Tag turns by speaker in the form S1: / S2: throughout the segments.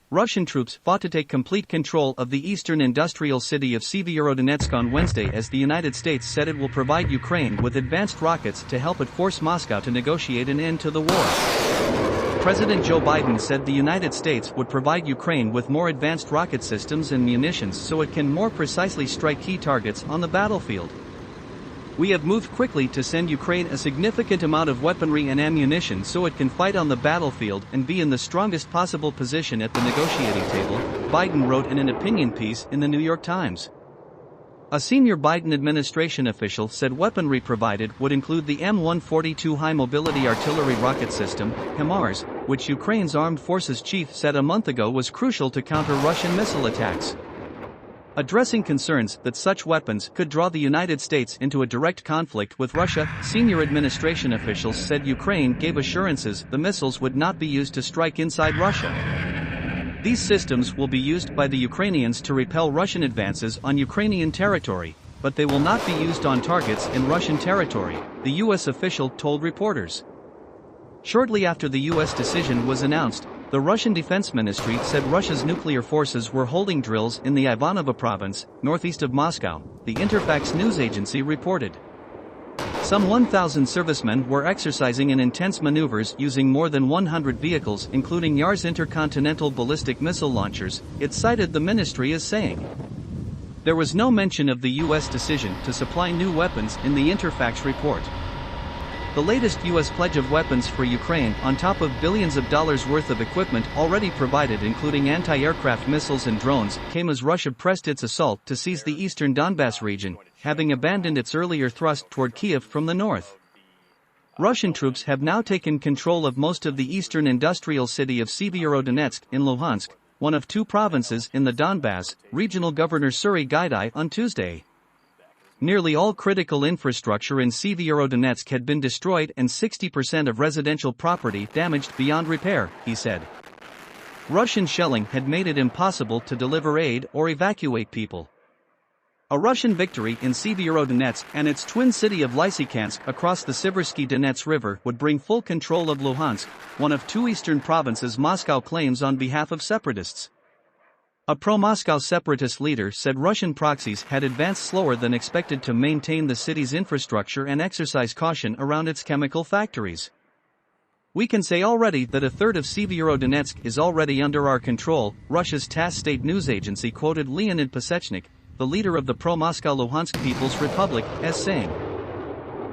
S1: Russian troops fought to take complete control of the eastern industrial city of Severodonetsk on Wednesday as the United States said it will provide Ukraine with advanced rockets to help it force Moscow to negotiate an end to the war. President Joe Biden said the United States would provide Ukraine with more advanced rocket systems and munitions so it can more precisely strike key targets on the battlefield. We have moved quickly to send Ukraine a significant amount of weaponry and ammunition so it can fight on the battlefield and be in the strongest possible position at the negotiating table, Biden wrote in an opinion piece in the New York Times. A senior Biden administration official said weaponry provided would include the M142 high-mobility artillery rocket system, Himars, which Ukraine's armed forces chief said a month ago was crucial to counter Russian missile attacks. Addressing concerns that such weapons could draw the United States into a direct conflict with Russia, senior administration officials said Ukraine gave assurances the missiles would not be used to strike inside Russia. These systems will be used by the Ukrainians to repel Russian advances on Ukrainian territory, but they will not be used on targets in Russian territory, the U.S. official told reporters. Shortly after the U.S. decision was announced, the Russian Defense Ministry said Russia's nuclear forces were holding drills in the Ivanovo province, northeast of Moscow, the Interfax news agency reported. Some 1,000 servicemen were exercising in intense maneuvers using more than 100 vehicles including Yars intercontinental ballistic missile launchers, it cited the ministry as saying. There was no mention of the U.S. decision to supply new weapons in the Interfax report. The latest U.S. pledge of weapons for Ukraine on top of billions of dollars worth of equipment already provided including anti-aircraft missiles and drones came as Russia pressed its assault to seize the eastern Donbas region, having abandoned its earlier thrust toward Kiev from the north. Russian troops have now taken control of most of the eastern industrial city of Severodonetsk in Luhansk, one of two provinces in the Donbas, regional governor Suri Gaidai on Tuesday. Nearly all critical infrastructure in Severodonetsk had been destroyed and 60% of residential property damaged beyond repair, he said. Russian shelling had made it impossible to deliver aid or evacuate people. A Russian victory in Severodonetsk and its twin city of Lysychansk across the Siversky Donets River would bring full control of Luhansk, one of two eastern provinces Moscow claims on behalf of separatists. A pro-Moscow separatist leader said Russian proxies had advanced slower than expected to maintain the city's infrastructure and exercise caution around its chemical factories. We can say already that a third of Severodonetsk is already under our control, Russia's TASS state news agency quoted Leonid Pasechnik, the leader of the pro-Moscow Luhansk People's Republic, as saying.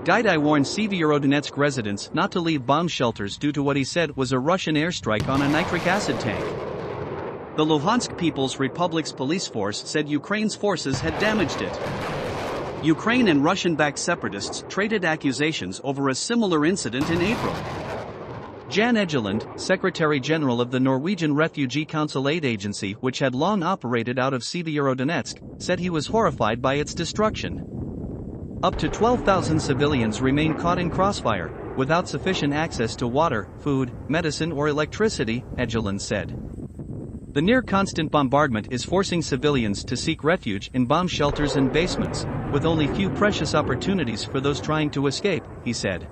S1: Gaidai warned Severodonetsk residents not to leave bomb shelters due to what he said was a Russian airstrike on a nitric acid tank. The Luhansk People's Republic's police force said Ukraine's forces had damaged it. Ukraine and Russian-backed separatists traded accusations over a similar incident in April. Jan Egeland, Secretary General of the Norwegian Refugee Council Aid Agency, which had long operated out of Severodonetsk, said he was horrified by its destruction. Up to 12,000 civilians remain caught in crossfire, without sufficient access to water, food, medicine or electricity, Egeland said. The near-constant bombardment is forcing civilians to seek refuge in bomb shelters and basements, with only few precious opportunities for those trying to escape, he said.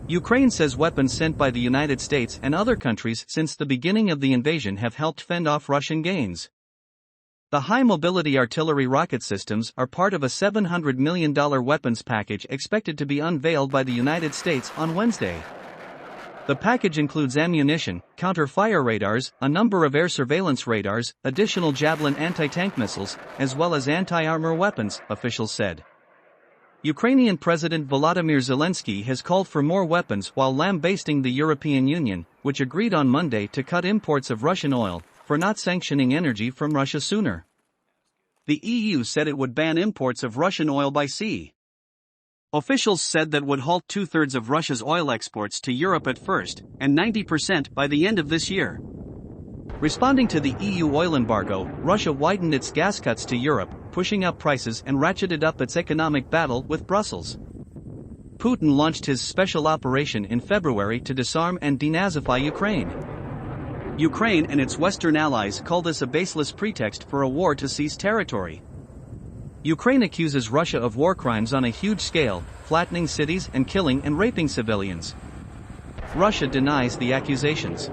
S1: Ukraine says weapons sent by the United States and other countries since the beginning of the invasion have helped fend off Russian gains. The high-mobility artillery rocket systems are part of a $700 million weapons package expected to be unveiled by the United States on Wednesday. The package includes ammunition, counter-fire radars, a number of air surveillance radars, additional Javelin anti-tank missiles, as well as anti-armor weapons, officials said. Ukrainian President Volodymyr Zelensky has called for more weapons while lambasting the European Union, which agreed on Monday to cut imports of Russian oil, for not sanctioning energy from Russia sooner. The EU said it would ban imports of Russian oil by sea. Officials said that would halt two-thirds of Russia's oil exports to Europe at first, and 90% by the end of this year. Responding to the EU oil embargo, Russia widened its gas cuts to Europe, pushing up prices and ratcheted up its economic battle with Brussels. Putin launched his special operation in February to disarm and denazify Ukraine. Ukraine and its Western allies call this a baseless pretext for a war to seize territory. Ukraine accuses Russia of war crimes on a huge scale, flattening cities and killing and raping civilians. Russia denies the accusations.